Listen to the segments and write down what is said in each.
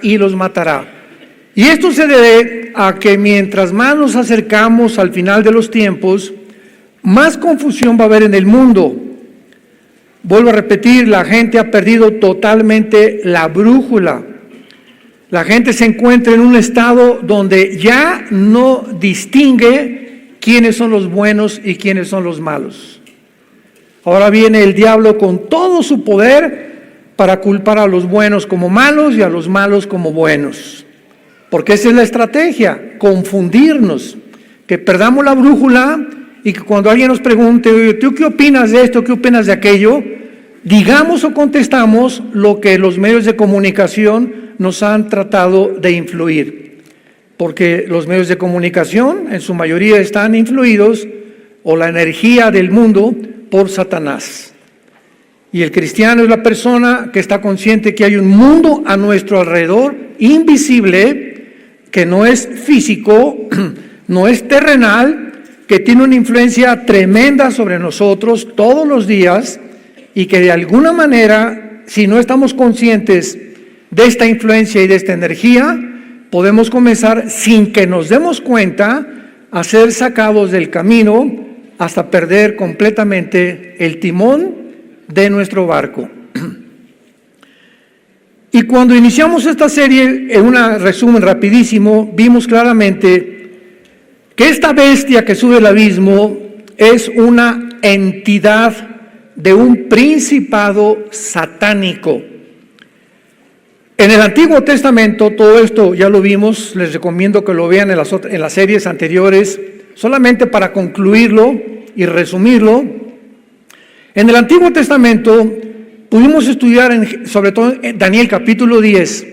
y los matará. Y esto se debe a que mientras más nos acercamos al final de los tiempos, más confusión va a haber en el mundo. Vuelvo a repetir, la gente ha perdido totalmente la brújula. La gente se encuentra en un estado donde ya no distingue quiénes son los buenos y quiénes son los malos. Ahora viene el diablo con todo su poder para culpar a los buenos como malos y a los malos como buenos. Porque esa es la estrategia, confundirnos, que perdamos la brújula y que cuando alguien nos pregunte, oye, ¿tú qué opinas de esto, qué opinas de aquello? Digamos o contestamos lo que los medios de comunicación nos han tratado de influir. Porque los medios de comunicación en su mayoría están influidos, o la energía del mundo, por Satanás. Y el cristiano es la persona que está consciente que hay un mundo a nuestro alrededor, invisible, que no es físico, no es terrenal, que tiene una influencia tremenda sobre nosotros todos los días y que de alguna manera, si no estamos conscientes de esta influencia y de esta energía, podemos comenzar sin que nos demos cuenta a ser sacados del camino hasta perder completamente el timón de nuestro barco. Y cuando iniciamos esta serie, en un resumen rapidísimo, vimos claramente que esta bestia que sube al abismo es una entidad de un principado satánico. En el Antiguo Testamento, todo esto ya lo vimos, les recomiendo que lo vean en las series anteriores, solamente para concluirlo y resumirlo. En el Antiguo Testamento pudimos estudiar, sobre todo en Daniel capítulo 10,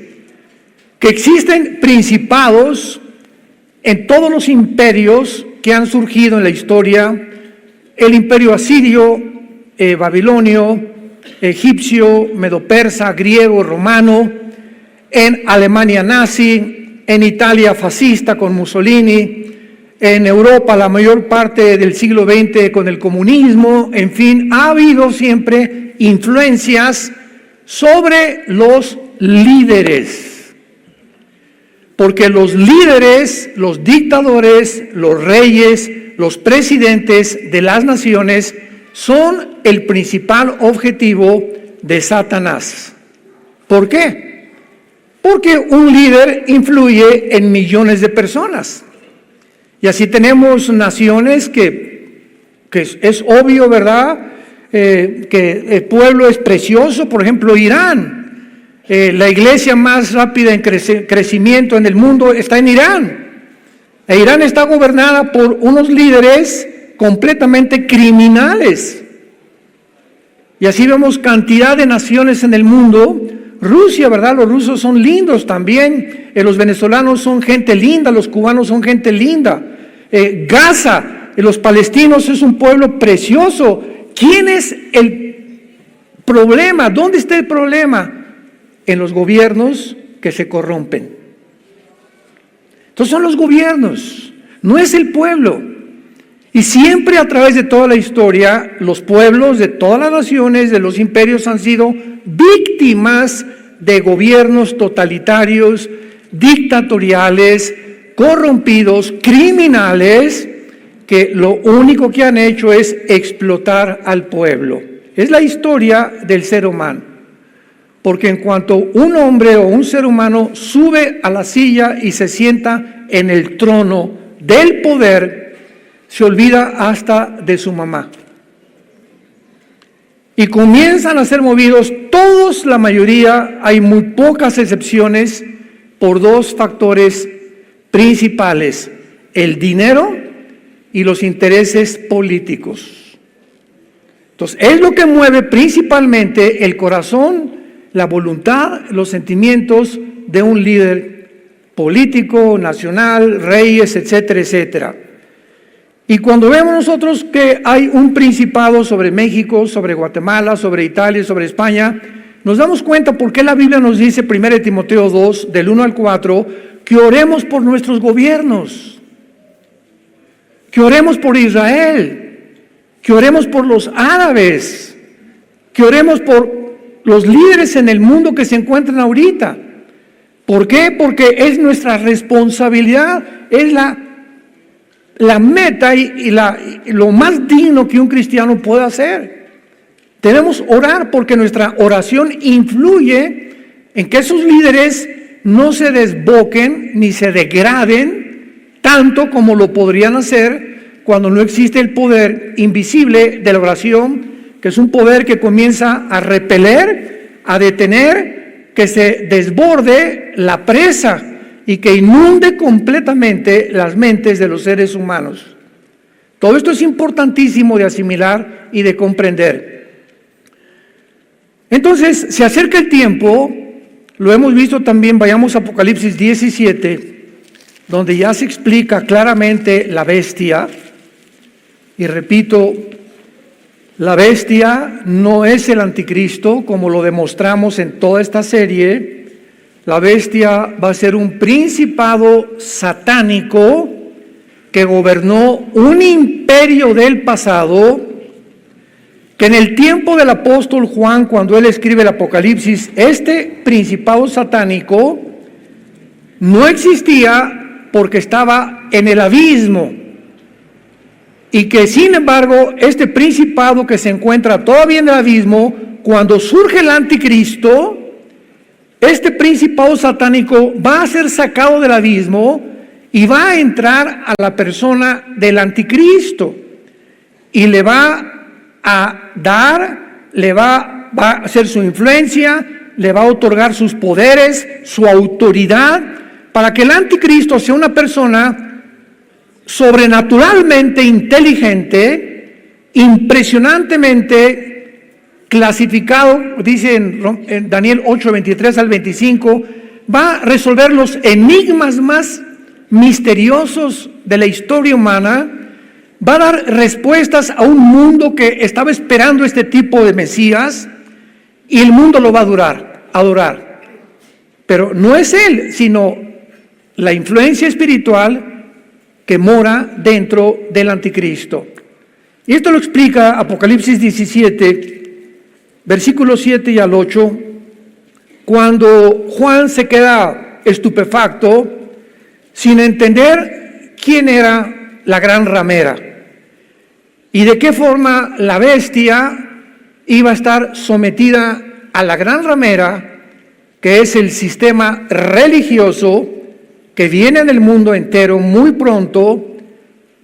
que existen principados en todos los imperios que han surgido en la historia: el imperio asirio, babilonio, egipcio, medo-persa, griego, romano, en Alemania nazi, en Italia fascista con Mussolini, en Europa la mayor parte del siglo XX con el comunismo. En fin, ha habido siempre influencias sobre los líderes, porque los líderes, los dictadores, los reyes, los presidentes de las naciones son el principal objetivo de Satanás. ¿Por qué? Porque un líder influye en millones de personas. Y así tenemos naciones que es obvio, ¿verdad?, que el pueblo es precioso. Por ejemplo, Irán, la iglesia más rápida en crecimiento en el mundo está en Irán. E Irán está gobernada por unos líderes completamente criminales. Y así vemos cantidad de naciones en el mundo. Rusia, ¿verdad? Los rusos son lindos también. Los venezolanos son gente linda, los cubanos son gente linda. Gaza, los palestinos es un pueblo precioso. ¿Quién es el problema? ¿Dónde está el problema? En los gobiernos que se corrompen. Entonces son los gobiernos, no es el pueblo. Y siempre a través de toda la historia, los pueblos de todas las naciones, de los imperios, han sido víctimas de gobiernos totalitarios, dictatoriales, corrompidos, criminales, que lo único que han hecho es explotar al pueblo. Es la historia del ser humano. Porque en cuanto un hombre o un ser humano sube a la silla y se sienta en el trono del poder, se olvida hasta de su mamá. Y comienzan a ser movidos todos, la mayoría, hay muy pocas excepciones, por dos factores principales: el dinero y los intereses políticos. Entonces, es lo que mueve principalmente el corazón, la voluntad, los sentimientos de un líder político, nacional, reyes, etcétera, etcétera. Y cuando vemos nosotros que hay un principado sobre México, sobre Guatemala, sobre Italia, sobre España, nos damos cuenta por qué la Biblia nos dice, 1 Timoteo 2, del 1 al 4, que oremos por nuestros gobiernos, que oremos por Israel, que oremos por los árabes, que oremos por los líderes en el mundo que se encuentran ahorita. ¿Por qué? Porque es nuestra responsabilidad, es la meta y lo más digno que un cristiano puede hacer. Debemos orar porque nuestra oración influye en que esos líderes no se desboquen ni se degraden tanto como lo podrían hacer cuando no existe el poder invisible de la oración, que es un poder que comienza a repeler, a detener, que se desborde la presa y que inunde completamente las mentes de los seres humanos. Todo esto es importantísimo de asimilar y de comprender. Entonces, se acerca el tiempo, lo hemos visto también, vayamos a Apocalipsis 17, donde ya se explica claramente la bestia, y repito, la bestia no es el anticristo, como lo demostramos en toda esta serie. La bestia va a ser un principado satánico que gobernó un imperio del pasado, que en el tiempo del apóstol Juan, cuando él escribe el Apocalipsis, este principado satánico no existía porque estaba en el abismo, y que sin embargo este principado que se encuentra todavía en el abismo, cuando surge el anticristo, este principado satánico va a ser sacado del abismo y va a entrar a la persona del anticristo y le va a dar, va a hacer su influencia, le va a otorgar sus poderes, su autoridad, para que el anticristo sea una persona sobrenaturalmente inteligente, impresionantemente clasificado, dice en Daniel 8, 23 al 25, va a resolver los enigmas más misteriosos de la historia humana, va a dar respuestas a un mundo que estaba esperando este tipo de Mesías, y el mundo lo va a adorar. Pero no es él, sino la influencia espiritual que mora dentro del anticristo. Y esto lo explica Apocalipsis 17, versículos 7 y al 8, cuando Juan se queda estupefacto, sin entender quién era la gran ramera y de qué forma la bestia iba a estar sometida a la gran ramera, que es el sistema religioso que viene en el mundo entero muy pronto,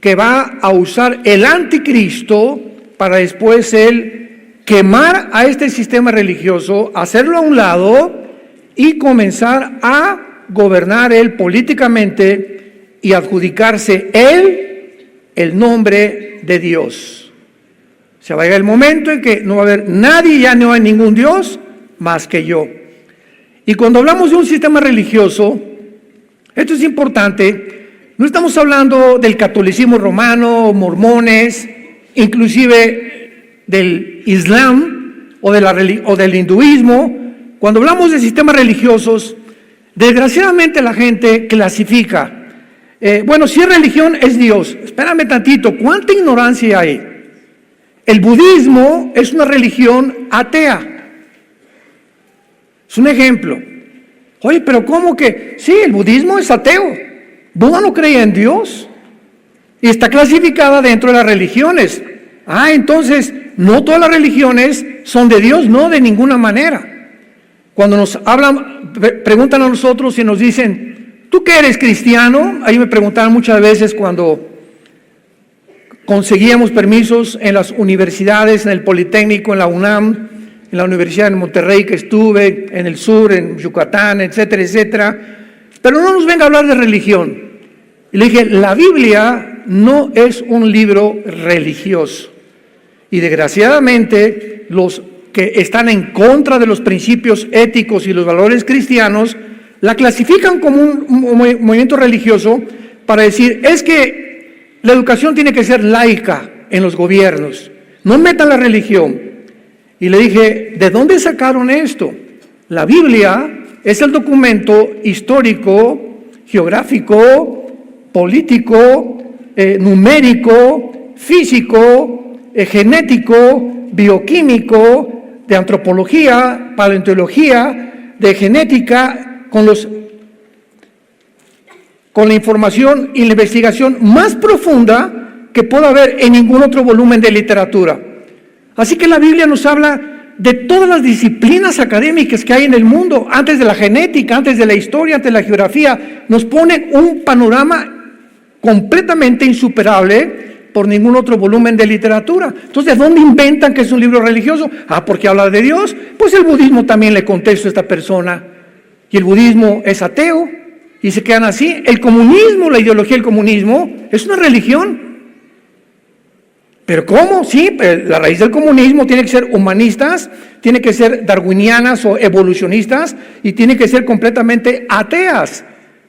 que va a usar el anticristo para después él quemar a este sistema religioso, hacerlo a un lado y comenzar a gobernar él políticamente y adjudicarse él el nombre de Dios. Se va a llegar el momento en que no va a haber nadie, ya no hay ningún Dios más que yo. Y cuando hablamos de un sistema religioso, esto es importante, no estamos hablando del catolicismo romano, mormones, inclusive del Islam o del hinduismo. Cuando hablamos de sistemas religiosos, desgraciadamente la gente clasifica. Bueno, si es religión, es Dios. Espérame tantito, ¿cuánta ignorancia hay? El budismo es una religión atea. Es un ejemplo. Oye, pero ¿cómo que? Sí, el budismo es ateo. Buda no creía en Dios y está clasificada dentro de las religiones. Entonces, no todas las religiones son de Dios, no, de ninguna manera. Cuando nos hablan, preguntan a nosotros y nos dicen, ¿tú qué eres, cristiano? Ahí me preguntaban muchas veces cuando conseguíamos permisos en las universidades, en el Politécnico, en la UNAM, en la Universidad de Monterrey que estuve, en el sur, en Yucatán, etcétera, etcétera. Pero no nos venga a hablar de religión. Y le dije, la Biblia no es un libro religioso. Y desgraciadamente, los que están en contra de los principios éticos y los valores cristianos, la clasifican como un movimiento religioso para decir, es que la educación tiene que ser laica en los gobiernos. No metan la religión. Y le dije, ¿de dónde sacaron esto? La Biblia es el documento histórico, geográfico, político, numérico, físico, genético, bioquímico, de antropología, paleontología, de genética, con los con la información y la investigación más profunda que pueda haber en ningún otro volumen de literatura. Así que la Biblia nos habla de todas las disciplinas académicas que hay en el mundo, antes de la genética, antes de la historia, antes de la geografía. Nos pone un panorama completamente insuperable por ningún otro volumen de literatura. Entonces, ¿de dónde inventan que es un libro religioso? Porque habla de Dios. Pues el budismo también le contesta a esta persona. Y el budismo es ateo. Y se quedan así. El comunismo, la ideología del comunismo, es una religión. ¿Pero cómo? Sí, la raíz del comunismo tiene que ser humanistas, tiene que ser darwinianas o evolucionistas y tiene que ser completamente ateas.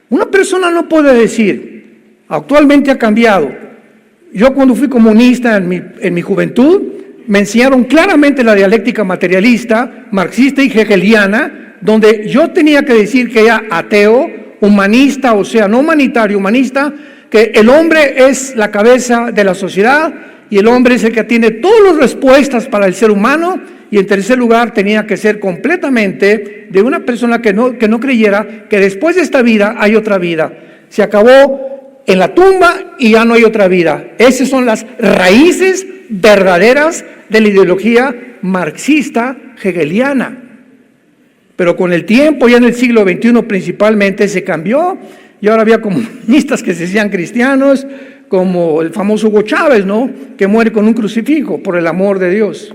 Una persona no puede decir, actualmente ha cambiado. Yo cuando fui comunista en mi juventud, me enseñaron claramente la dialéctica materialista, marxista y hegeliana, donde yo tenía que decir que era ateo, humanista, o sea, no humanitario, humanista, que el hombre es la cabeza de la sociedad y el hombre es el que tiene todas las respuestas para el ser humano, y en tercer lugar tenía que ser completamente de una persona que no creyera que después de esta vida hay otra vida. Se acabó en la tumba y ya no hay otra vida. Esas son las raíces verdaderas de la ideología marxista hegeliana. Pero con el tiempo, ya en el siglo XXI principalmente, se cambió y ahora había comunistas que se decían cristianos, como el famoso Hugo Chávez, ¿no?, que muere con un crucifijo por el amor de Dios,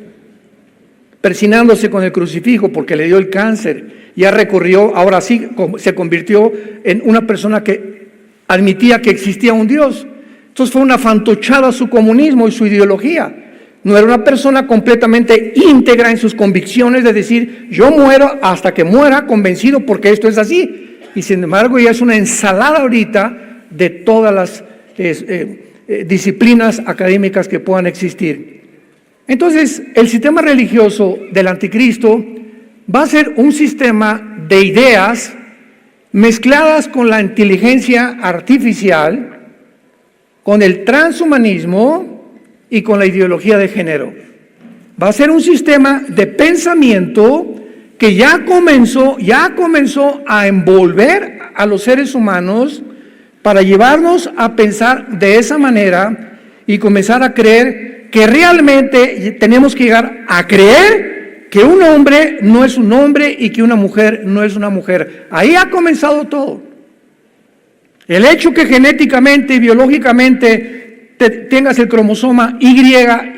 persinándose con el crucifijo porque le dio el cáncer. Ya recorrió, ahora sí, se convirtió en una persona que admitía que existía un Dios. Entonces fue una fantochada su comunismo y su ideología. No era una persona completamente íntegra en sus convicciones de decir, yo muero hasta que muera convencido porque esto es así. Y sin embargo ya es una ensalada ahorita de todas las disciplinas académicas que puedan existir. Entonces, el sistema religioso del anticristo va a ser un sistema de ideas mezcladas con la inteligencia artificial, con el transhumanismo y con la ideología de género. Va a ser un sistema de pensamiento que ya comenzó a envolver a los seres humanos para llevarnos a pensar de esa manera y comenzar a creer que realmente tenemos que llegar a creer que un hombre no es un hombre y que una mujer no es una mujer. Ahí ha comenzado todo. El hecho que genéticamente y biológicamente tengas el cromosoma Y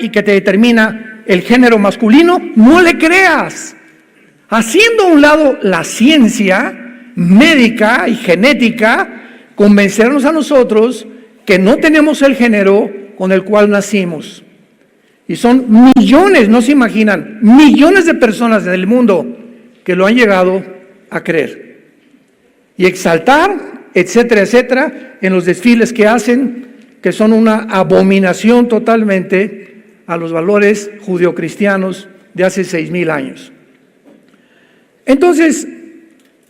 y que te determina el género masculino, no le creas. Haciendo a un lado la ciencia médica y genética, convencernos a nosotros que no tenemos el género con el cual nacimos. Y son millones, no se imaginan, millones de personas en el mundo que lo han llegado a creer. Y exaltar, etcétera, etcétera, en los desfiles que hacen, que son una abominación totalmente a los valores judeocristianos de hace 6,000 años. Entonces,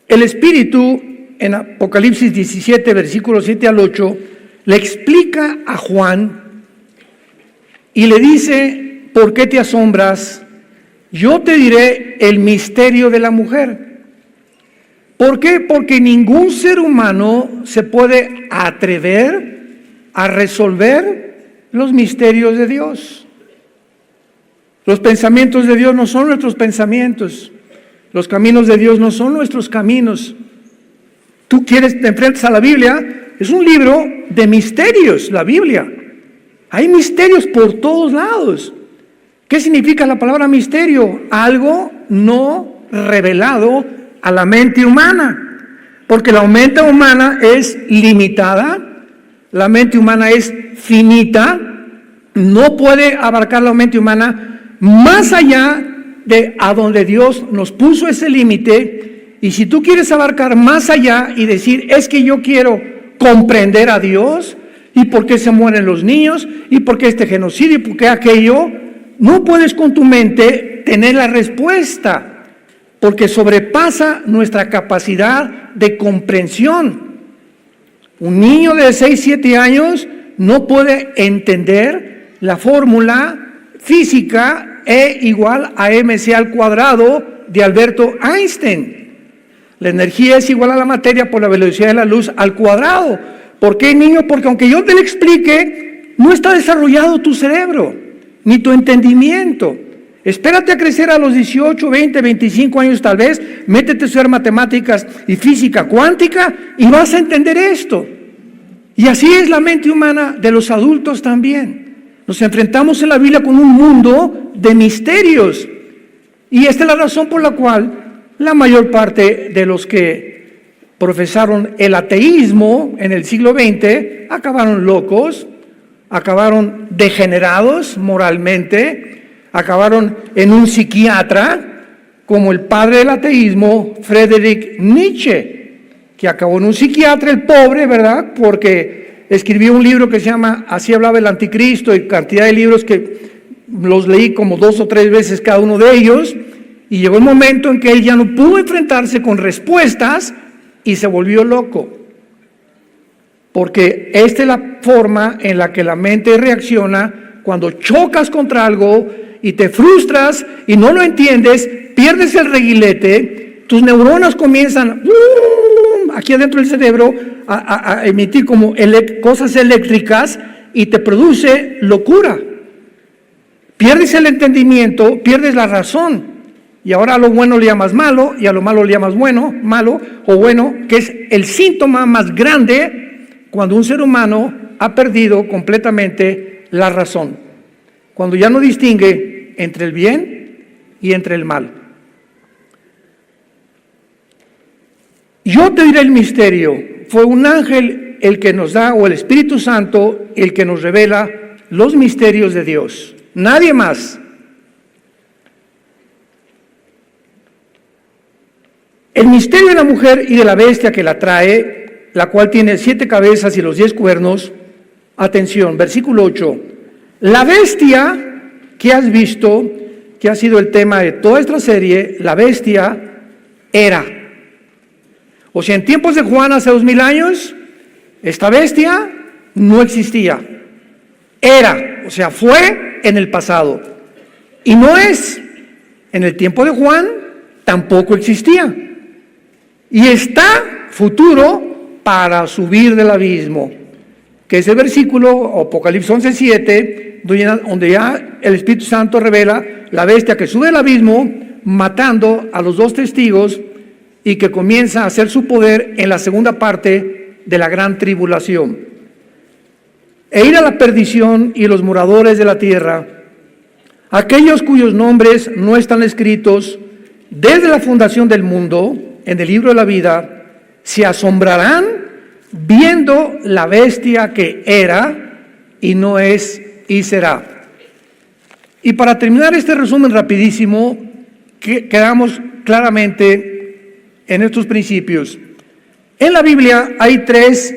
el Espíritu, en Apocalipsis 17, versículos 7 al 8, le explica a Juan y le dice, ¿por qué te asombras? Yo te diré el misterio de la mujer. ¿Por qué? Porque ningún ser humano se puede atrever a resolver los misterios de Dios. Los pensamientos de Dios no son nuestros pensamientos. Los caminos de Dios no son nuestros caminos. Tú te enfrentas a la Biblia, es un libro de misterios, la Biblia. Hay misterios por todos lados. ¿Qué significa la palabra misterio? Algo no revelado a la mente humana. Porque la mente humana es limitada, la mente humana es finita, no puede abarcar la mente humana más allá de a donde Dios nos puso ese límite. Y si tú quieres abarcar más allá y decir, es que yo quiero comprender a Dios, y por qué se mueren los niños, y por qué este genocidio, y por qué aquello, no puedes con tu mente tener la respuesta, porque sobrepasa nuestra capacidad de comprensión. Un niño de 6, 7 años no puede entender la fórmula física E igual a mc² de Alberto Einstein. La energía es igual a la materia por la velocidad de la luz al cuadrado. ¿Por qué, niño? Porque aunque yo te lo explique, no está desarrollado tu cerebro, ni tu entendimiento. Espérate a crecer a los 18, 20, 25 años tal vez, métete a estudiar matemáticas y física cuántica y vas a entender esto. Y así es la mente humana de los adultos también. Nos enfrentamos en la Biblia con un mundo de misterios. Y esta es la razón por la cual la mayor parte de los que profesaron el ateísmo en el siglo XX acabaron locos, acabaron degenerados moralmente, acabaron en un psiquiatra como el padre del ateísmo, Friedrich Nietzsche, que acabó en un psiquiatra, el pobre, ¿verdad? Porque escribió un libro que se llama Así hablaba el anticristo, y cantidad de libros que los leí como 2 o 3 veces cada uno de ellos, y llegó el momento en que él ya no pudo enfrentarse con respuestas y se volvió loco. Porque esta es la forma en la que la mente reacciona cuando chocas contra algo y te frustras y no lo entiendes, pierdes el reguilete, tus neuronas comienzan aquí adentro del cerebro a emitir como cosas eléctricas y te produce locura. Pierdes el entendimiento, pierdes la razón, y ahora a lo bueno le llamas malo y a lo malo le llamas malo o bueno, que es el síntoma más grande cuando un ser humano ha perdido completamente la razón, cuando ya no distingue entre el bien y entre el mal. Yo te diré el misterio, fue un ángel el que nos da, o el Espíritu Santo el que nos revela los misterios de Dios, nadie más. El misterio de la mujer y de la bestia que la trae, la cual tiene 7 cabezas y los 10 cuernos. Atención, versículo 8. La bestia que has visto, que ha sido el tema de toda esta serie, la bestia era. O sea, en tiempos de Juan hace 2000 años, esta bestia no existía. Era, o sea, fue en el pasado. Y no es. En el tiempo de Juan tampoco existía. Y está futuro para subir del abismo, que es el versículo Apocalipsis 11:7, donde ya el Espíritu Santo revela la bestia que sube del abismo, matando a los 2 testigos y que comienza a hacer su poder en la segunda parte de la gran tribulación. E ir a la perdición y los moradores de la tierra, aquellos cuyos nombres no están escritos desde la fundación del mundo en el libro de la vida, se asombrarán viendo la bestia que era y no es y será. Y para terminar este resumen rapidísimo, quedamos claramente en estos principios. En la Biblia hay 3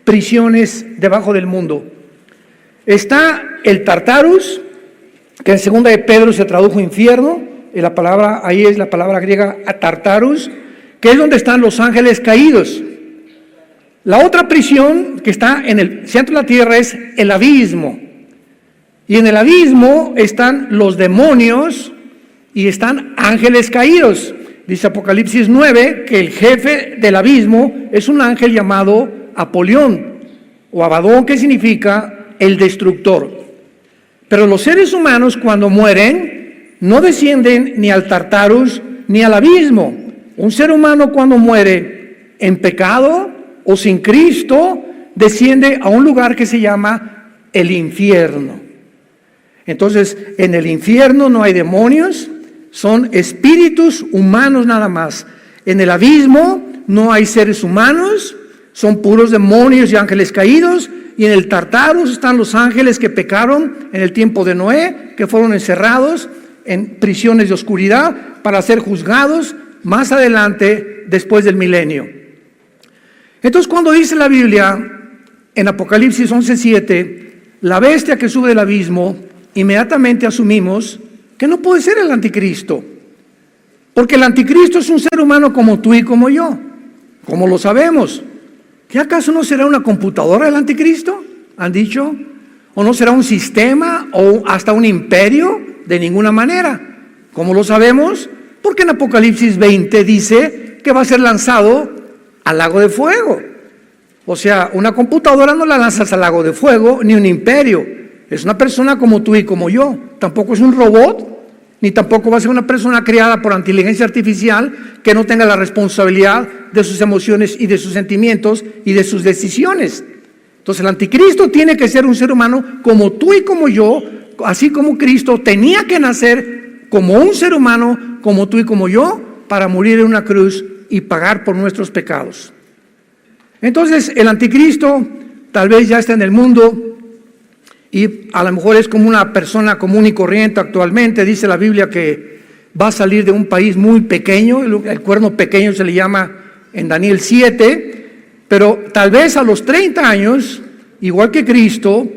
prisiones debajo del mundo. Está el Tartarus, que en 2 de Pedro se tradujo infierno, y la palabra ahí es la palabra griega Tartarus, que es donde están los ángeles caídos. La otra prisión que está en el centro de la tierra es el abismo. Y en el abismo están los demonios y están ángeles caídos. Dice Apocalipsis 9 que el jefe del abismo es un ángel llamado Apolión o Abadón, que significa el destructor. Pero los seres humanos cuando mueren no descienden ni al Tartarus ni al abismo. Un ser humano cuando muere en pecado o sin Cristo desciende a un lugar que se llama el infierno. Entonces, en el infierno no hay demonios, son espíritus humanos nada más. En el abismo no hay seres humanos, son puros demonios y ángeles caídos. Y en el Tartarus están los ángeles que pecaron en el tiempo de Noé, que fueron encerrados en prisiones de oscuridad para ser juzgados más adelante, después del milenio. Entonces, cuando dice la Biblia en Apocalipsis 11:7, la bestia que sube del abismo, inmediatamente asumimos que no puede ser el anticristo, porque el anticristo es un ser humano como tú y como yo. ¿Cómo lo sabemos? ¿Qué acaso no será una computadora el anticristo? ¿Han dicho? ¿O no será un sistema o hasta un imperio? De ninguna manera. ¿Cómo lo sabemos? Porque en Apocalipsis 20 dice que va a ser lanzado al lago de fuego. O sea, una computadora no la lanzas al lago de fuego, ni un imperio. Es una persona como tú y como yo. Tampoco es un robot, ni tampoco va a ser una persona creada por inteligencia artificial que no tenga la responsabilidad de sus emociones y de sus sentimientos y de sus decisiones. Entonces el anticristo tiene que ser un ser humano como tú y como yo, así como Cristo tenía que nacer como un ser humano como tú y como yo para morir en una cruz y pagar por nuestros pecados. Entonces el anticristo tal vez ya está en el mundo y a lo mejor es como una persona común y corriente actualmente. Dice la Biblia que va a salir de un país muy pequeño, el cuerno pequeño se le llama en Daniel 7, pero tal vez a los 30 años, igual que Cristo,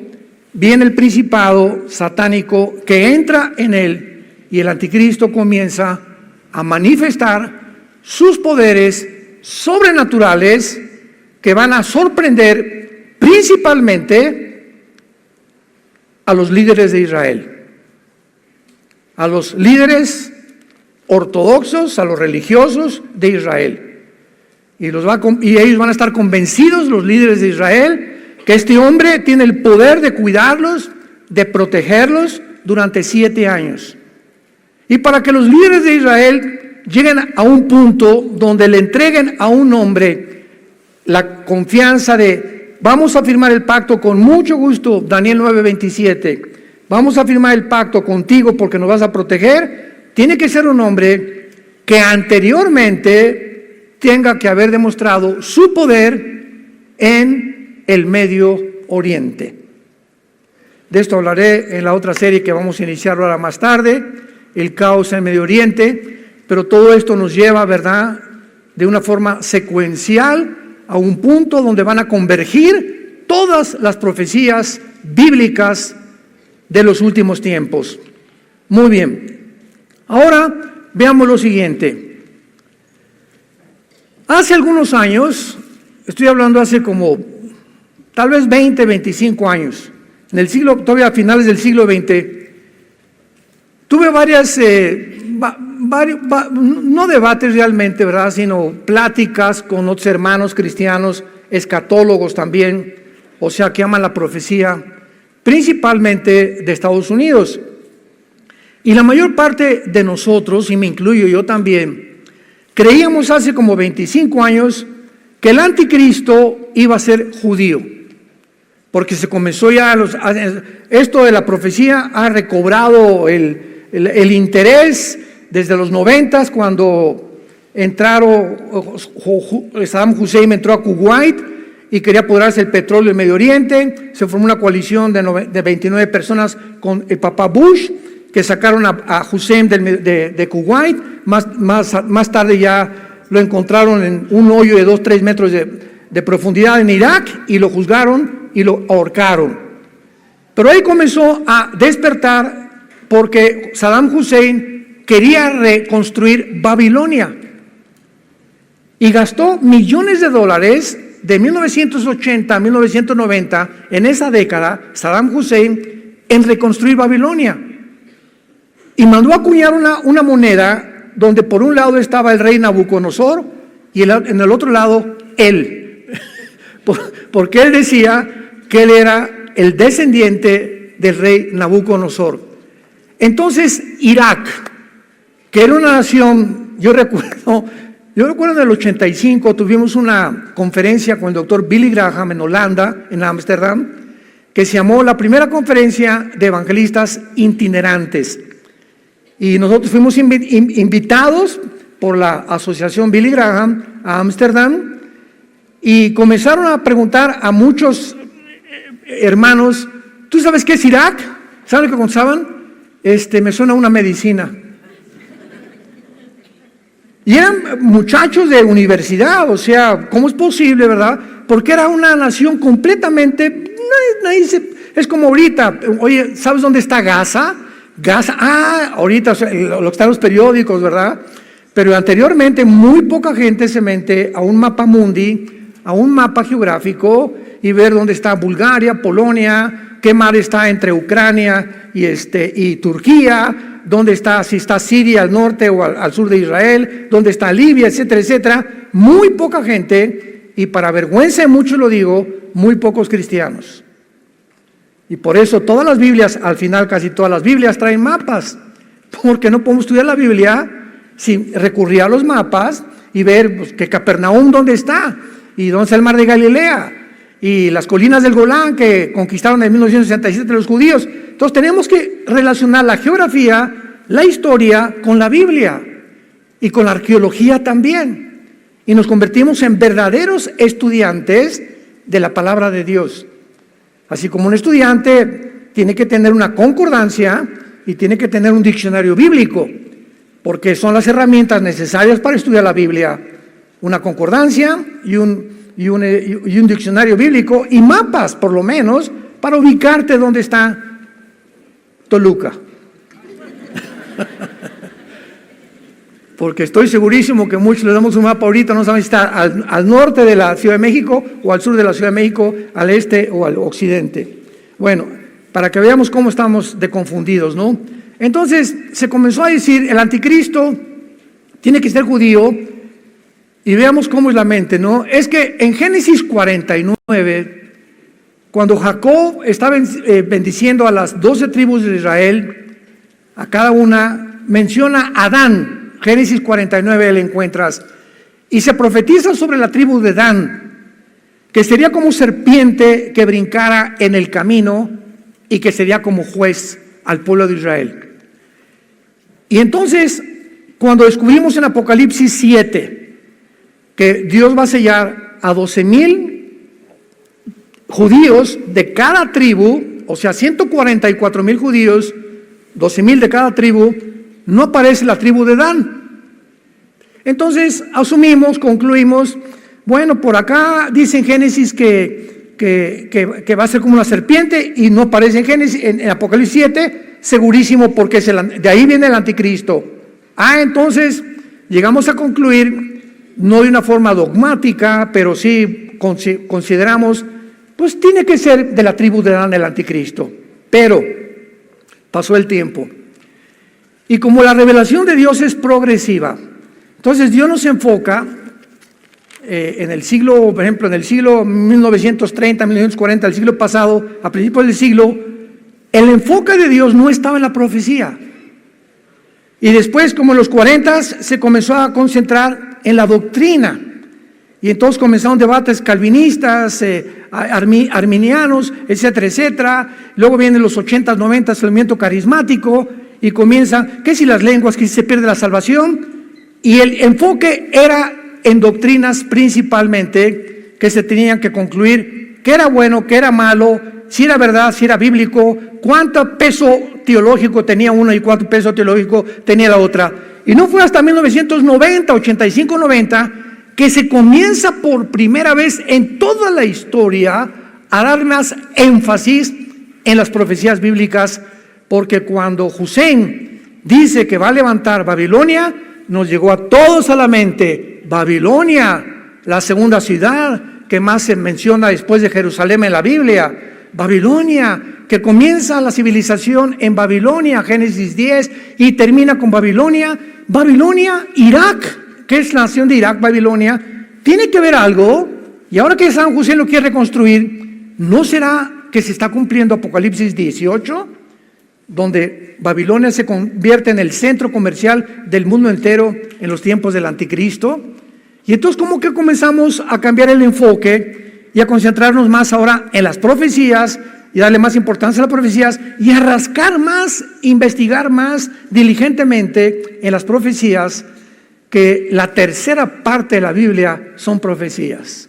viene el principado satánico que entra en él y el anticristo comienza a manifestar sus poderes sobrenaturales que van a sorprender principalmente a los líderes de Israel, a los líderes ortodoxos, a los religiosos de Israel. Y ellos van a estar convencidos, los líderes de Israel, que este hombre tiene el poder de cuidarlos, de protegerlos durante 7 años. Y para que los líderes de Israel lleguen a un punto donde le entreguen a un hombre la confianza de vamos a firmar el pacto con mucho gusto, Daniel 9:27, vamos a firmar el pacto contigo porque nos vas a proteger, tiene que ser un hombre que anteriormente tenga que haber demostrado su poder en el Medio Oriente. De esto hablaré en la otra serie que vamos a iniciar ahora más tarde, el caos en Medio Oriente, pero todo esto nos lleva, ¿verdad?, de una forma secuencial a un punto donde van a convergir todas las profecías bíblicas de los últimos tiempos. Muy bien, ahora veamos lo siguiente. Hace algunos años, estoy hablando hace como tal vez 20, 25 años, en el siglo, todavía a finales del siglo XX, tuve varias, no debates realmente, ¿verdad?, sino pláticas con otros hermanos cristianos, escatólogos también, o sea, que aman la profecía, principalmente de Estados Unidos. Y la mayor parte de nosotros, y me incluyo yo también, creíamos hace como 25 años que el anticristo iba a ser judío, porque se comenzó ya, esto de la profecía ha recobrado el interés desde los 90, cuando Saddam Hussein entró a Kuwait y quería apoderarse del petróleo del Medio Oriente. Se formó una coalición de 29 personas con el papá Bush, que sacaron a Hussein de Kuwait. Más tarde ya lo encontraron en un hoyo de 2-3 metros de profundidad en Irak y lo juzgaron y lo ahorcaron. Pero ahí comenzó a despertar porque Saddam Hussein quería reconstruir Babilonia y gastó millones de dólares de 1980 a 1990, en esa década, Saddam Hussein, en reconstruir Babilonia. Y mandó a acuñar una moneda donde por un lado estaba el rey Nabucodonosor y en el otro lado él. Porque él decía que él era el descendiente del rey Nabucodonosor. Entonces, Irak, que era una nación, yo recuerdo en el 85 tuvimos una conferencia con el doctor Billy Graham en Holanda, en Ámsterdam, que se llamó la primera conferencia de evangelistas itinerantes. Y nosotros fuimos invitados por la asociación Billy Graham a Ámsterdam y comenzaron a preguntar a muchos hermanos, ¿tú sabes qué es Irak? ¿Saben lo que contaban? Me suena una medicina. Y eran muchachos de universidad, o sea, ¿cómo es posible, verdad? Porque era una nación completamente, es como ahorita, oye, ¿sabes dónde está Gaza? Gaza, ahorita, o sea, lo que está en los periódicos, ¿verdad? Pero anteriormente muy poca gente se mete a un mapa mundi, a un mapa geográfico y ver dónde está Bulgaria, Polonia, qué mar está entre Ucrania y Turquía, dónde está, si está Siria al norte o al sur de Israel, dónde está Libia, etcétera, etcétera. Muy poca gente, y para vergüenza de muchos lo digo, muy pocos cristianos. Y por eso todas las Biblias, al final casi todas las Biblias traen mapas, porque no podemos estudiar la Biblia sin recurrir a los mapas y ver pues, que Capernaum dónde está, y dónde está el mar de Galilea, y las colinas del Golán que conquistaron en 1967 los judíos. Entonces tenemos que relacionar la geografía, la historia con la Biblia y con la arqueología también. Y nos convertimos en verdaderos estudiantes de la palabra de Dios. Así como un estudiante tiene que tener una concordancia y tiene que tener un diccionario bíblico, porque son las herramientas necesarias para estudiar la Biblia. Una concordancia y un diccionario bíblico y mapas, por lo menos, para ubicarte dónde está Toluca. Porque estoy segurísimo que muchos le damos un mapa ahorita, no saben si está al norte de la Ciudad de México o al sur de la Ciudad de México, al este o al occidente. Bueno, para que veamos cómo estamos de confundidos, ¿no? Entonces se comenzó a decir, el anticristo tiene que ser judío, y veamos cómo es la mente, ¿no? Es que en Génesis 49, cuando Jacob estaba bendiciendo a las 12 tribus de Israel, a cada una menciona a Dan. Génesis 49 le encuentras, y se profetiza sobre la tribu de Dan, que sería como serpiente que brincara en el camino y que sería como juez al pueblo de Israel. Y entonces, cuando descubrimos en Apocalipsis 7 que Dios va a sellar a 12,000 judíos de cada tribu, o sea, 144,000 judíos, 12,000 de cada tribu, no aparece la tribu de Dan. Entonces asumimos, concluimos, bueno, por acá dice en Génesis que va a ser como una serpiente, y no aparece en Génesis, en Apocalipsis 7, segurísimo, porque de ahí viene el anticristo. Entonces llegamos a concluir, no de una forma dogmática, pero sí consideramos, pues tiene que ser de la tribu de Dan el anticristo. Pero pasó el tiempo, y como la revelación de Dios es progresiva, entonces Dios nos enfoca en el siglo, por ejemplo, en el siglo 1930, 1940, el siglo pasado, a principios del siglo, el enfoque de Dios no estaba en la profecía. Y después, como en los 40, se comenzó a concentrar en la doctrina. Y entonces comenzaron debates calvinistas, arminianos, etcétera, etcétera. Luego vienen los 80s, 90s, el movimiento carismático, y comienza, que si las lenguas, que si se pierde la salvación. Y el enfoque era en doctrinas principalmente, que se tenían que concluir qué era bueno, qué era malo, si era verdad, si era bíblico, cuánto peso teológico tenía una y cuánto peso teológico tenía la otra. Y no fue hasta 1990, 85, 90, que se comienza por primera vez en toda la historia a dar más énfasis en las profecías bíblicas, porque cuando Hussein dice que va a levantar Babilonia, nos llegó a todos a la mente Babilonia, la segunda ciudad que más se menciona después de Jerusalén en la Biblia. Babilonia, que comienza la civilización en Babilonia, Génesis 10, y termina con Babilonia. Babilonia, Irak, que es la nación de Irak, Babilonia, tiene que ver algo. Y ahora que San José lo quiere reconstruir, ¿no será que se está cumpliendo Apocalipsis 18? Donde Babilonia se convierte en el centro comercial del mundo entero en los tiempos del anticristo. Y entonces como que comenzamos a cambiar el enfoque y a concentrarnos más ahora en las profecías y darle más importancia a las profecías y a rascar más, investigar más diligentemente en las profecías, que la tercera parte de la Biblia son profecías.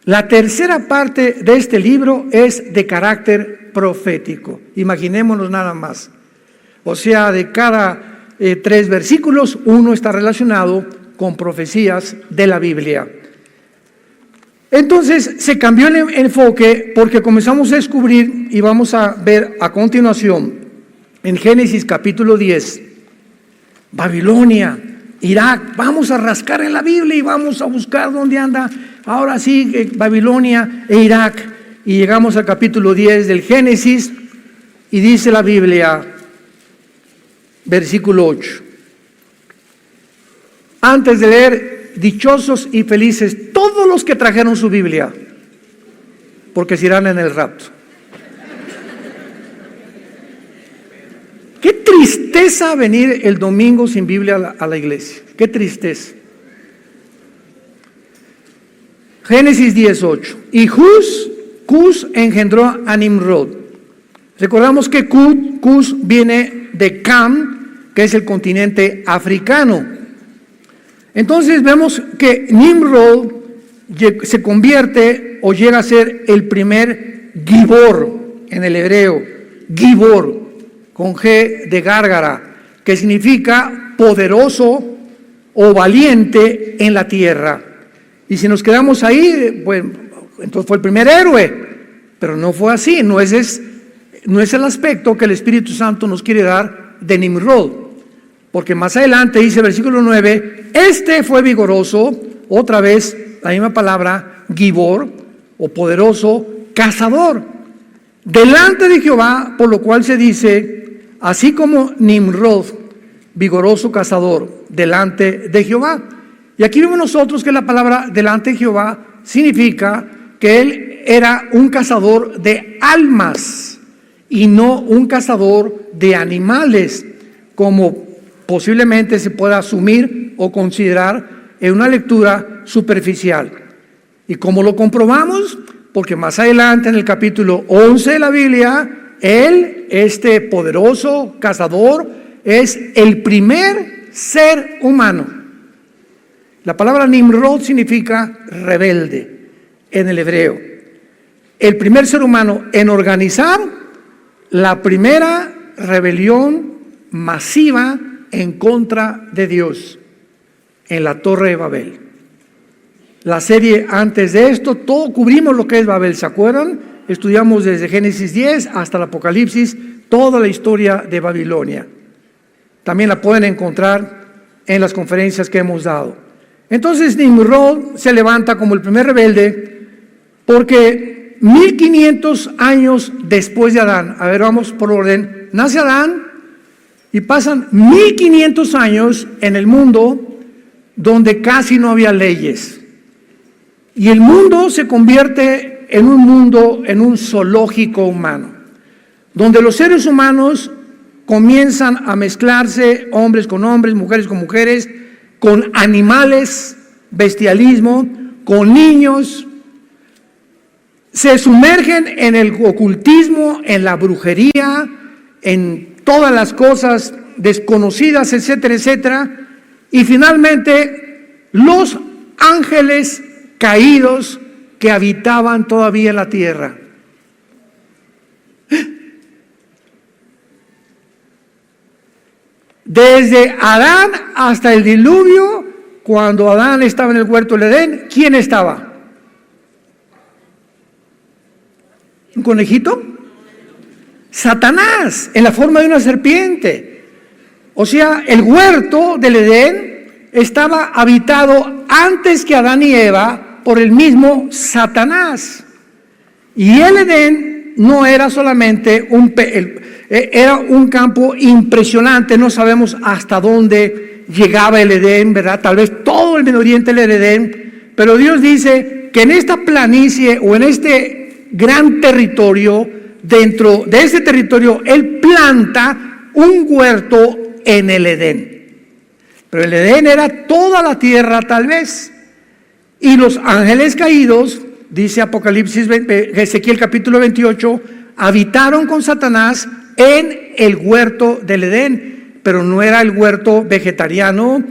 La tercera parte de este libro es de carácter profético. Imaginémonos nada más. O sea, de cada 3 versículos, uno está relacionado con profecías de la Biblia. Entonces se cambió el enfoque porque comenzamos a descubrir, y vamos a ver a continuación en Génesis capítulo 10, Babilonia, Irak. Vamos a rascar en la Biblia y vamos a buscar dónde anda ahora sí Babilonia e Irak. Y llegamos al capítulo 10 del Génesis, y dice la Biblia: versículo 8. Antes de leer, dichosos y felices todos los que trajeron su Biblia, porque se irán en el rapto. Qué tristeza venir el domingo sin Biblia a la iglesia. Qué tristeza. Génesis 18. Y Cus engendró a Nimrod. Recordamos que Cus viene de Cam, que es el continente africano. Entonces vemos que Nimrod se convierte o llega a ser el primer Gibor en el hebreo. Gibor, con G de Gárgara, que significa poderoso o valiente en la tierra. Y si nos quedamos ahí, pues entonces fue el primer héroe, pero no fue así, no es el aspecto que el Espíritu Santo nos quiere dar de Nimrod, porque más adelante dice el versículo 9, este fue vigoroso, otra vez la misma palabra, Gibor, o poderoso, cazador, delante de Jehová, por lo cual se dice, así como Nimrod, vigoroso cazador, delante de Jehová. Y aquí vemos nosotros que la palabra delante de Jehová significa que él era un cazador de almas y no un cazador de animales, como posiblemente se pueda asumir o considerar en una lectura superficial. ¿Y cómo lo comprobamos? Porque más adelante en el capítulo 11 de la Biblia, él, este poderoso cazador, es el primer ser humano. La palabra Nimrod significa rebelde en el hebreo. El primer ser humano en organizar la primera rebelión masiva en contra de Dios en la Torre de Babel. La serie antes de esto, todo cubrimos lo que es Babel, ¿se acuerdan? Estudiamos desde Génesis 10 hasta el Apocalipsis, toda la historia de Babilonia. También la pueden encontrar en las conferencias que hemos dado. Entonces Nimrod se levanta como el primer rebelde porque 1500 años después de Adán, a ver, vamos por orden, nace Adán y pasan 1500 años en el mundo donde casi no había leyes. Y el mundo se convierte en un zoológico humano, donde los seres humanos comienzan a mezclarse, hombres con hombres, mujeres con mujeres, con animales, bestialismo, con niños, se sumergen en el ocultismo, en la brujería, en todas las cosas desconocidas, etcétera, etcétera, y finalmente los ángeles caídos que habitaban todavía en la tierra. Desde Adán hasta el diluvio, cuando Adán estaba en el huerto del Edén, ¿quién estaba? ¿Un conejito? Satanás, en la forma de una serpiente. O sea, el huerto del Edén estaba habitado antes que Adán y Eva por el mismo Satanás. Y el Edén no era solamente era un campo impresionante, no sabemos hasta dónde llegaba el Edén, ¿verdad? Tal vez todo el Medio Oriente era el Edén, pero Dios dice que en esta planicie o en este gran territorio, dentro de ese territorio, Él planta un huerto en el Edén. Pero el Edén era toda la tierra tal vez. Y los ángeles caídos, dice Apocalipsis, Ezequiel capítulo 28, habitaron con Satanás en el huerto del Edén, pero no era el huerto vegetariano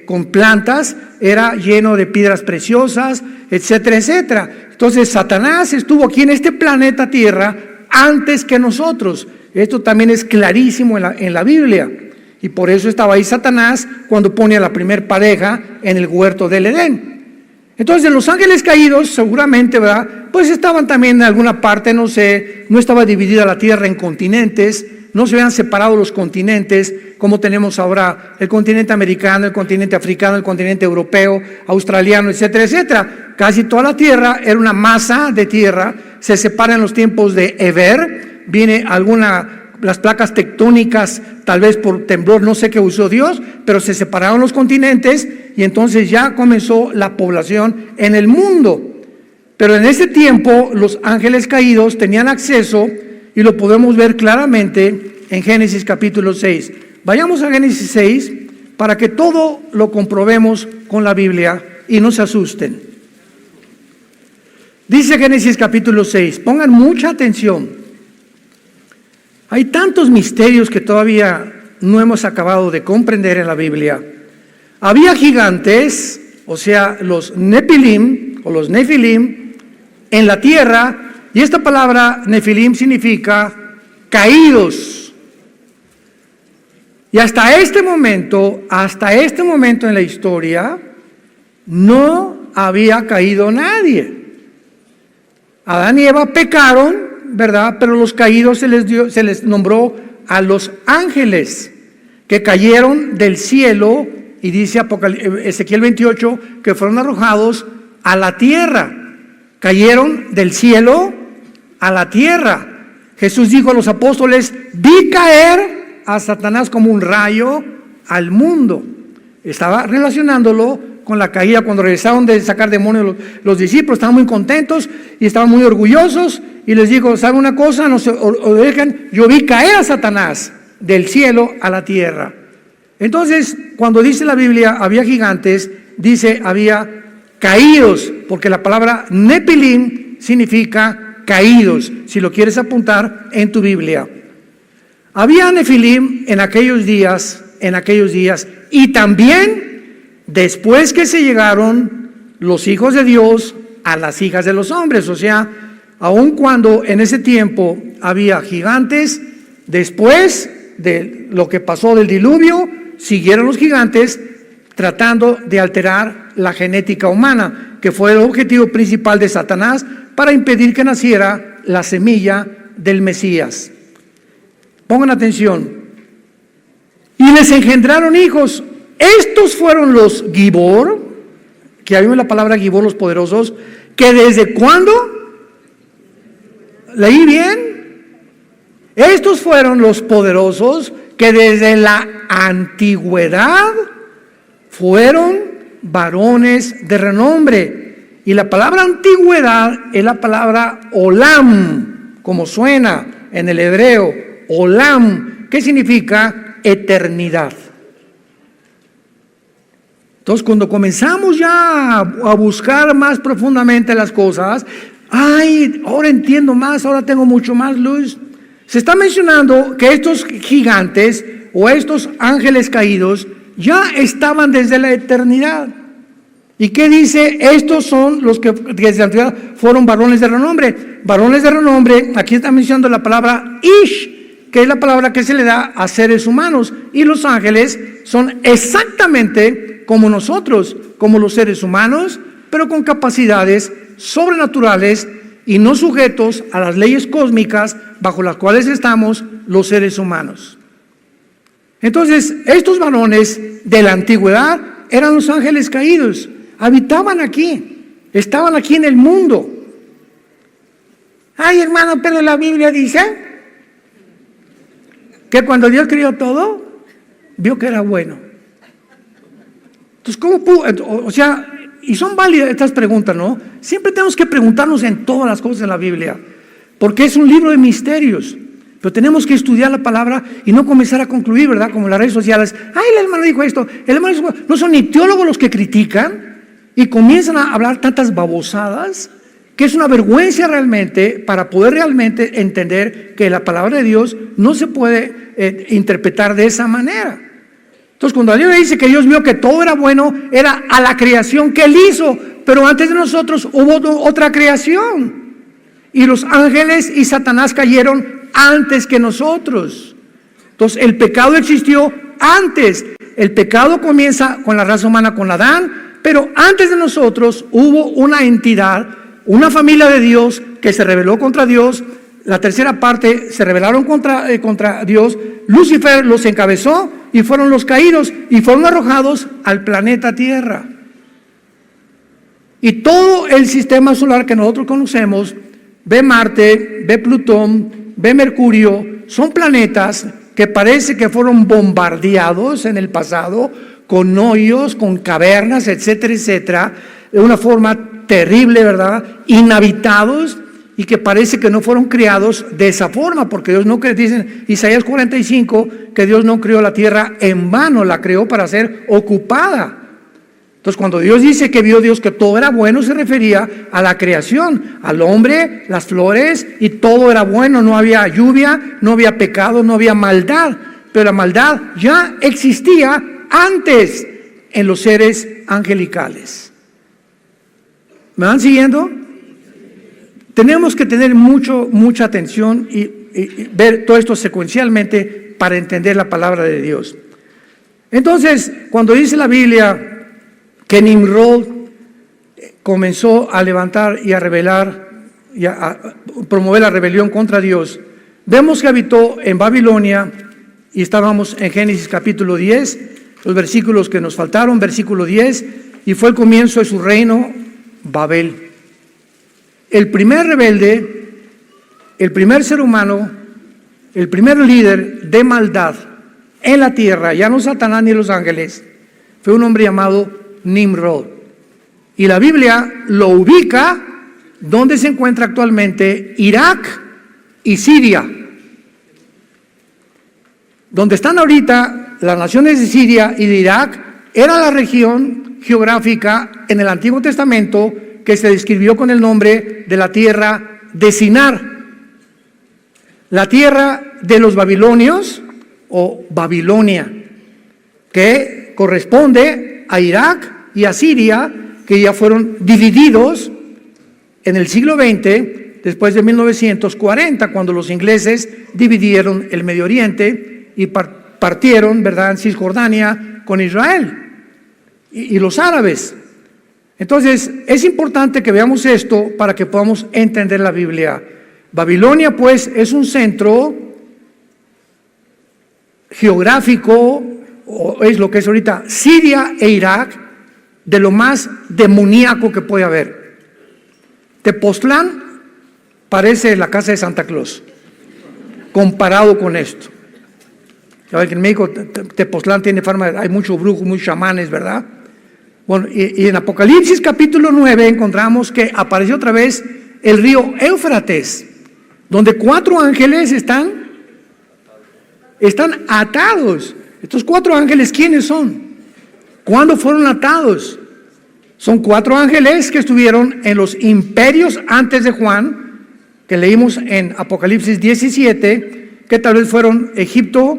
con plantas, era lleno de piedras preciosas, etcétera, etcétera. Entonces Satanás estuvo aquí en este planeta Tierra antes que nosotros. Esto también es clarísimo en la Biblia, y por eso estaba ahí Satanás cuando pone a la primer pareja en el huerto del Edén. Entonces los ángeles caídos seguramente, ¿verdad? Pues estaban también en alguna parte, no sé, no estaba dividida la tierra en continentes, no se habían separado los continentes como tenemos ahora el continente americano, el continente africano, el continente europeo, australiano, etcétera, etcétera. Casi toda la tierra era una masa de tierra, se separa en los tiempos de Eber, viene alguna las placas tectónicas, tal vez por temblor, no sé qué usó Dios, pero se separaron los continentes y entonces ya comenzó la población en el mundo. Pero en ese tiempo los ángeles caídos tenían acceso, y lo podemos ver claramente en Génesis capítulo 6. Vayamos a Génesis 6 para que todo lo comprobemos con la Biblia y no se asusten. Dice Génesis capítulo 6, pongan mucha atención. Hay tantos misterios que todavía no hemos acabado de comprender en la Biblia. Había gigantes, o sea, los Nefilim o los Nefilim en la tierra, y esta palabra Nefilim significa caídos. Y hasta este momento en la historia, no había caído nadie. Adán y Eva pecaron, ¿verdad? Pero los caídos se les nombró a los ángeles que cayeron del cielo, y dice Ezequiel 28 que fueron arrojados a la tierra. Cayeron del cielo a la tierra. Jesús dijo a los apóstoles: vi caer a Satanás como un rayo al mundo. Estaba relacionándolo con la caída. Cuando regresaron de sacar demonios los discípulos estaban muy contentos y estaban muy orgullosos, y les dijo: ¿sabe una cosa? No se dejen, yo vi caer a Satanás del cielo a la tierra. Entonces, cuando dice la Biblia había gigantes, dice había caídos, porque la palabra Nefilim significa caídos, si lo quieres apuntar en tu Biblia. Había Nefilim en aquellos días, y también después que se llegaron los hijos de Dios a las hijas de los hombres. O sea, aun cuando en ese tiempo había gigantes, después de lo que pasó del diluvio, siguieron los gigantes tratando de alterar la genética humana, que fue el objetivo principal de Satanás para impedir que naciera la semilla del Mesías. Pongan atención. Y les engendraron hijos. Estos fueron los Gibor, que hay en la palabra Gibor, los poderosos, que desde ¿cuándo? ¿Leí bien? Estos fueron los poderosos que desde la antigüedad fueron varones de renombre. Y la palabra antigüedad es la palabra olam, como suena en el hebreo, olam, que significa eternidad. Entonces, cuando comenzamos ya a buscar más profundamente las cosas, ahora entiendo más, ahora tengo mucho más luz. Se está mencionando que estos gigantes o estos ángeles caídos ya estaban desde la eternidad. ¿Y qué dice? Estos son los que desde la antigüedad fueron varones de renombre. Varones de renombre, aquí está mencionando la palabra Ish, que es la palabra que se le da a seres humanos. Y los ángeles son exactamente como nosotros, como los seres humanos, pero con capacidades sobrenaturales y no sujetos a las leyes cósmicas bajo las cuales estamos los seres humanos. Entonces, estos varones de la antigüedad eran los ángeles caídos, habitaban aquí, estaban aquí en el mundo. Ay, hermano, pero la Biblia dice que cuando Dios creó todo, vio que era bueno. Entonces, ¿cómo pudo? O sea, y son válidas estas preguntas, ¿no? Siempre tenemos que preguntarnos en todas las cosas de la Biblia, porque es un libro de misterios. Pero tenemos que estudiar la palabra y no comenzar a concluir, ¿verdad? Como en las redes sociales. Ay, el hermano dijo esto, el hermano dijo... No son ni teólogos los que critican y comienzan a hablar tantas babosadas que es una vergüenza realmente para poder realmente entender que la palabra de Dios no se puede interpretar de esa manera. Entonces, cuando la Biblia dice que Dios vio que todo era bueno, era a la creación que Él hizo, pero antes de nosotros hubo otra creación. Y los ángeles y Satanás cayeron antes que nosotros. Entonces, el pecado existió antes. El pecado comienza con la raza humana, con Adán, pero antes de nosotros hubo una entidad, una familia de Dios que se rebeló contra Dios. La tercera parte se rebelaron contra Dios. Lucifer los encabezó y fueron los caídos y fueron arrojados al planeta Tierra. Y todo el sistema solar que nosotros conocemos, ve Marte, ve Plutón, ve Mercurio, son planetas que parece que fueron bombardeados en el pasado con hoyos, con cavernas, etcétera, etcétera, de una forma terrible, ¿verdad? Inhabitados, y que parece que no fueron creados de esa forma, porque Dios no creó, dicen Isaías 45, que Dios no creó la tierra en vano, la creó para ser ocupada. Entonces, cuando Dios dice que vio Dios que todo era bueno, se refería a la creación, al hombre, las flores, y todo era bueno, no había lluvia, no había pecado, no había maldad, pero la maldad ya existía antes en los seres angelicales. ¿Me van siguiendo? Tenemos que tener mucha atención y ver todo esto secuencialmente para entender la palabra de Dios. Entonces, cuando dice la Biblia que Nimrod comenzó a levantar y a rebelar y a promover la rebelión contra Dios, vemos que habitó en Babilonia, y estábamos en Génesis capítulo 10, los versículos que nos faltaron, versículo 10, y fue el comienzo de su reino, Babel. El primer rebelde, el primer ser humano, el primer líder de maldad en la tierra, ya no Satanás ni los ángeles, fue un hombre llamado Nimrod. Y la Biblia lo ubica donde se encuentra actualmente Irak y Siria. Donde están ahorita las naciones de Siria y de Irak era la región geográfica en el Antiguo Testamento que se describió con el nombre de la tierra de Sinar, la tierra de los babilonios o Babilonia, que corresponde a Irak y a Siria, que ya fueron divididos en el siglo XX, después de 1940, cuando los ingleses dividieron el Medio Oriente y partieron, ¿verdad?, en Cisjordania con Israel y los árabes. Entonces, es importante que veamos esto para que podamos entender la Biblia. Babilonia, pues, es un centro geográfico, o es lo que es ahorita Siria e Irak, de lo más demoníaco que puede haber. Tepoztlán parece la casa de Santa Claus, comparado con esto. Ya ven que en México Tepoztlán tiene fama, hay muchos brujos, muchos chamanes, ¿verdad? Bueno, y en Apocalipsis capítulo 9 encontramos que apareció otra vez el río Éufrates, donde 4 ángeles están atados. Estos 4 ángeles, ¿quiénes son? ¿Cuándo fueron atados? Son 4 ángeles que estuvieron en los imperios antes de Juan, que leímos en Apocalipsis 17, que tal vez fueron Egipto,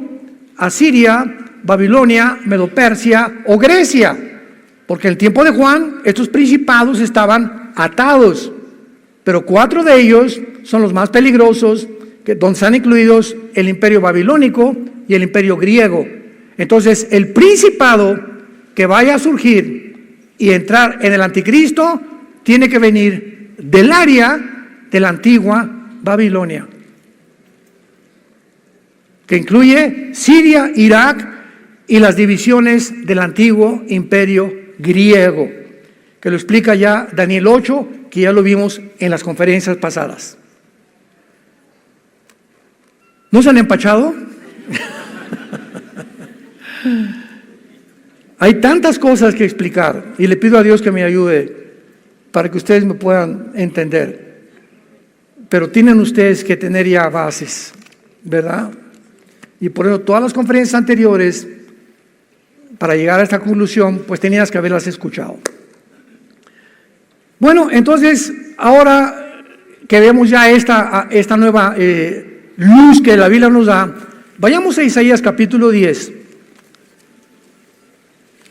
Asiria, Babilonia, Medo-Persia o Grecia. Porque en el tiempo de Juan, estos principados estaban atados, pero 4 de ellos son los más peligrosos, donde están incluidos el imperio babilónico y el imperio griego. Entonces, el principado que vaya a surgir y entrar en el anticristo tiene que venir del área de la antigua Babilonia, que incluye Siria, Irak y las divisiones del antiguo imperio griego, que lo explica ya Daniel 8, que ya lo vimos en las conferencias pasadas. ¿No se han empachado? Hay tantas cosas que explicar y le pido a Dios que me ayude para que ustedes me puedan entender. Pero tienen ustedes que tener ya bases, ¿verdad? Y por eso todas las conferencias anteriores, para llegar a esta conclusión, pues tenías que haberlas escuchado. Bueno, entonces, ahora que vemos ya esta nueva luz que la Biblia nos da, vayamos a Isaías capítulo 10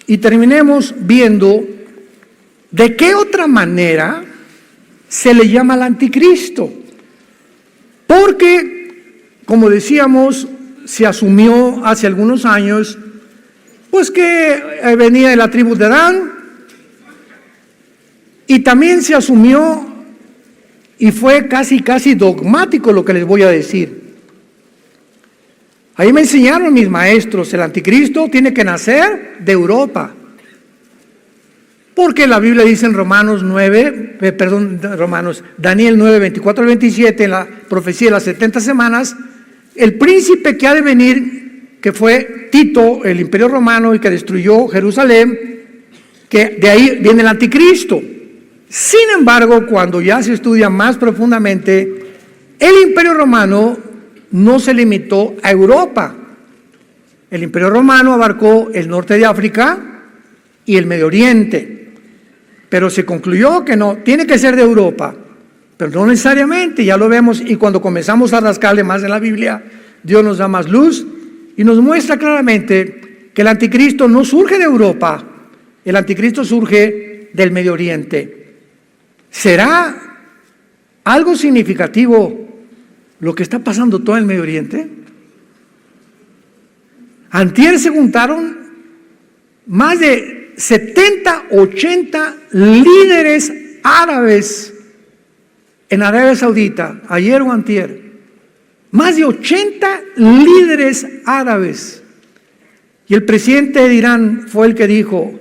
y terminemos viendo de qué otra manera se le llama al anticristo. Porque, como decíamos, se asumió hace algunos años pues que venía de la tribu de Dan, y también se asumió y fue casi dogmático lo que les voy a decir. Ahí me enseñaron mis maestros, el anticristo tiene que nacer de Europa, porque la Biblia dice en Daniel 9, 24 al 27, en la profecía de las 70 semanas, el príncipe que ha de venir, que fue Tito, el Imperio Romano, y que destruyó Jerusalén, que de ahí viene el anticristo. Sin embargo, cuando ya se estudia más profundamente, el Imperio Romano no se limitó a Europa. El Imperio Romano abarcó el norte de África y el Medio Oriente, pero se concluyó que no, tiene que ser de Europa, pero no necesariamente, ya lo vemos, y cuando comenzamos a rascarle más en la Biblia, Dios nos da más luz y nos muestra claramente que el anticristo no surge de Europa, el anticristo surge del Medio Oriente. ¿Será algo significativo lo que está pasando todo en el Medio Oriente? Antier se juntaron más de 70, 80 líderes árabes en Arabia Saudita, ayer o antier. Más de 80 líderes árabes. Y el presidente de Irán fue el que dijo,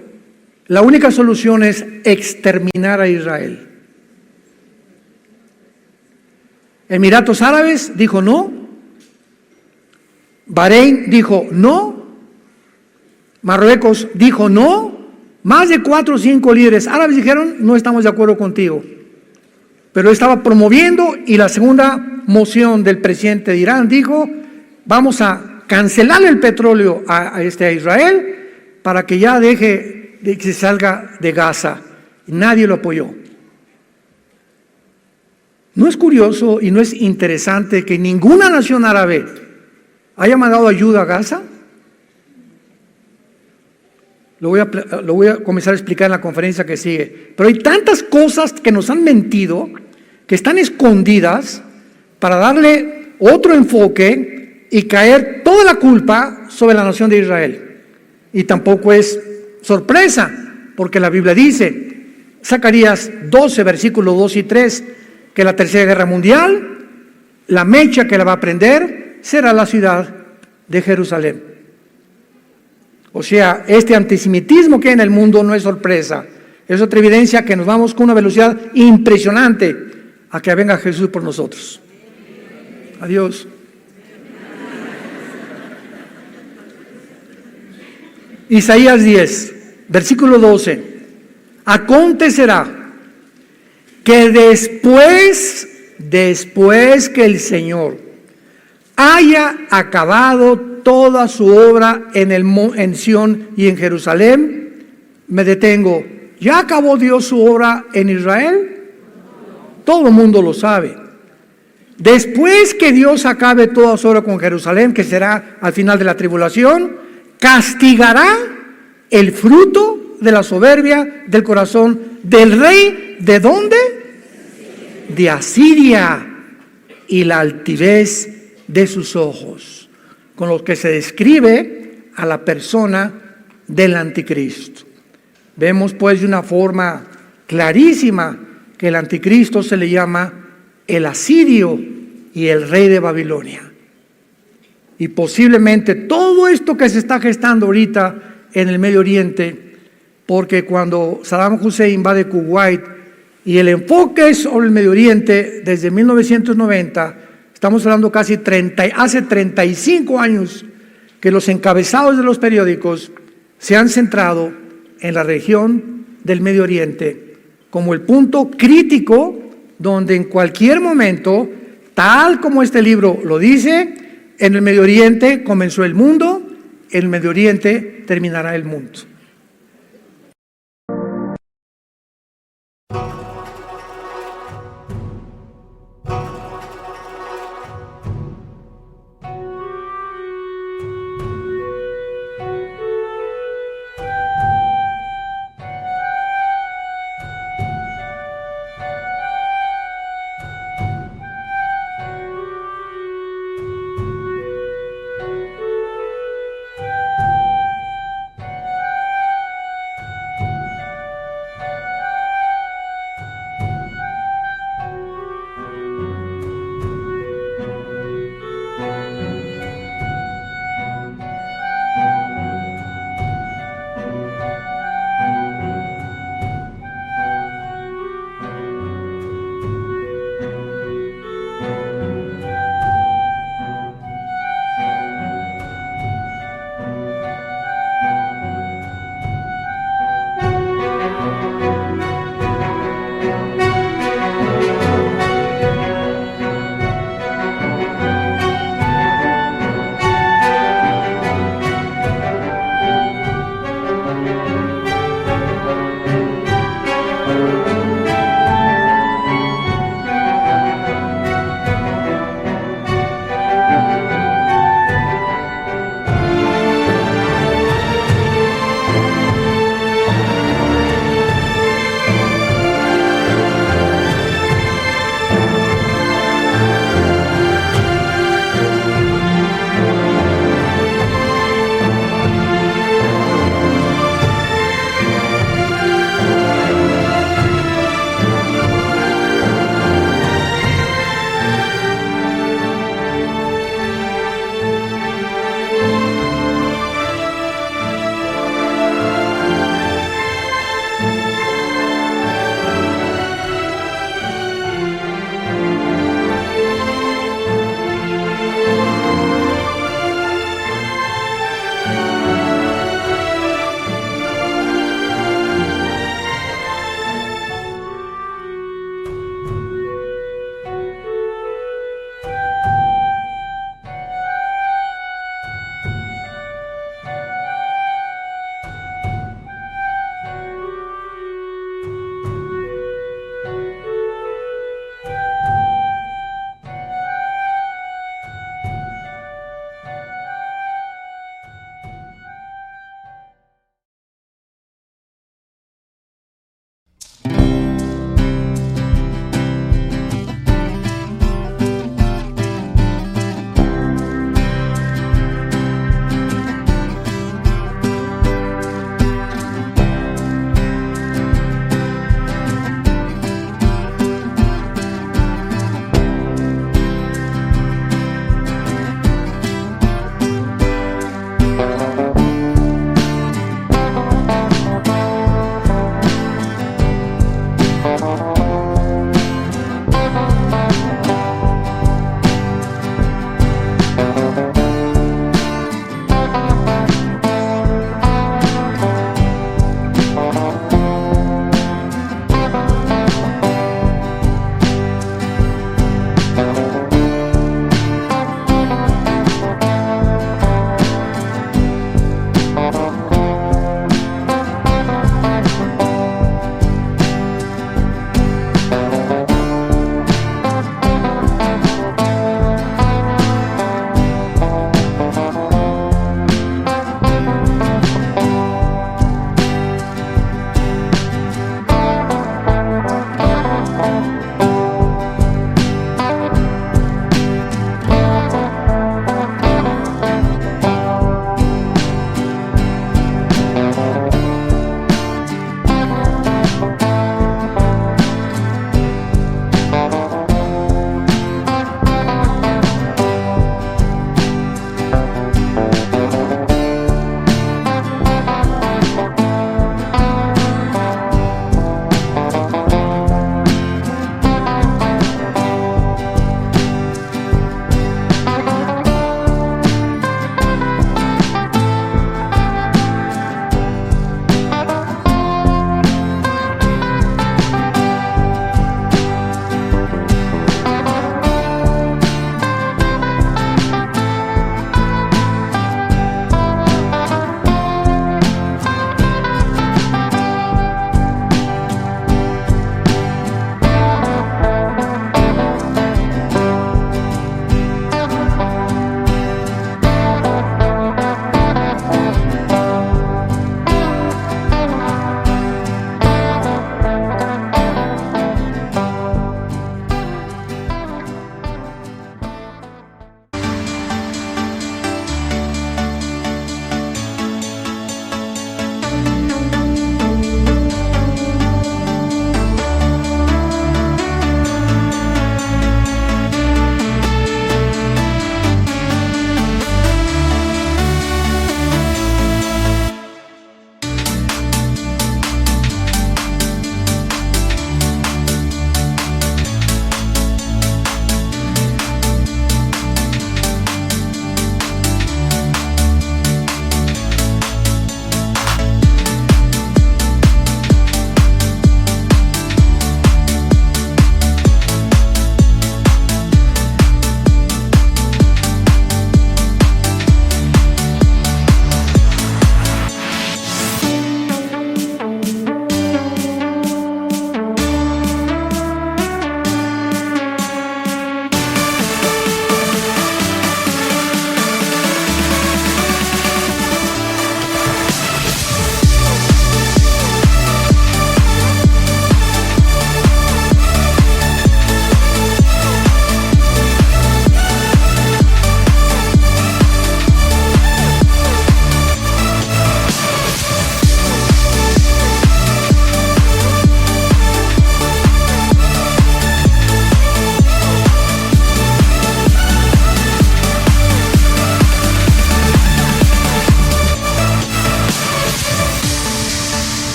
la única solución es exterminar a Israel. Emiratos Árabes dijo no. Bahrein dijo no. Marruecos dijo no. Más de 4 o 5 líderes árabes dijeron no estamos de acuerdo contigo. Pero estaba promoviendo, y la segunda moción del presidente de Irán dijo vamos a cancelar el petróleo a Israel para que ya deje de que se salga de Gaza. Y nadie lo apoyó. ¿No es curioso y no es interesante que ninguna nación árabe haya mandado ayuda a Gaza? Lo voy a comenzar a explicar en la conferencia que sigue. Pero hay tantas cosas que nos han mentido, que están escondidas, para darle otro enfoque y caer toda la culpa sobre la nación de Israel. Y tampoco es sorpresa, porque la Biblia dice, Zacarías 12, versículos 2 y 3, que la tercera guerra mundial, la mecha que la va a prender, será la ciudad de Jerusalén. O sea, este antisemitismo que hay en el mundo no es sorpresa, es otra evidencia que nos vamos con una velocidad impresionante a que venga Jesús por nosotros. Adiós. Isaías 10, versículo 12. Acontecerá que después que el Señor haya acabado toda su obra en Sión y en Jerusalén, me detengo. ¿Ya acabó Dios su obra en Israel? Todo el mundo lo sabe. Después que Dios acabe toda su obra con Jerusalén, que será al final de la tribulación, castigará el fruto de la soberbia del corazón del rey. ¿De dónde? De Asiria, y la altivez de sus ojos, con lo que se describe a la persona del anticristo. Vemos pues de una forma clarísima que el anticristo se le llama el asirio y el rey de Babilonia. Y posiblemente todo esto que se está gestando ahorita en el Medio Oriente, porque cuando Saddam Hussein invade Kuwait y el enfoque es sobre el Medio Oriente desde 1990, estamos hablando hace 35 años que los encabezados de los periódicos se han centrado en la región del Medio Oriente como el punto crítico donde en cualquier momento, tal como este libro lo dice, en el Medio Oriente comenzó el mundo, en el Medio Oriente terminará el mundo.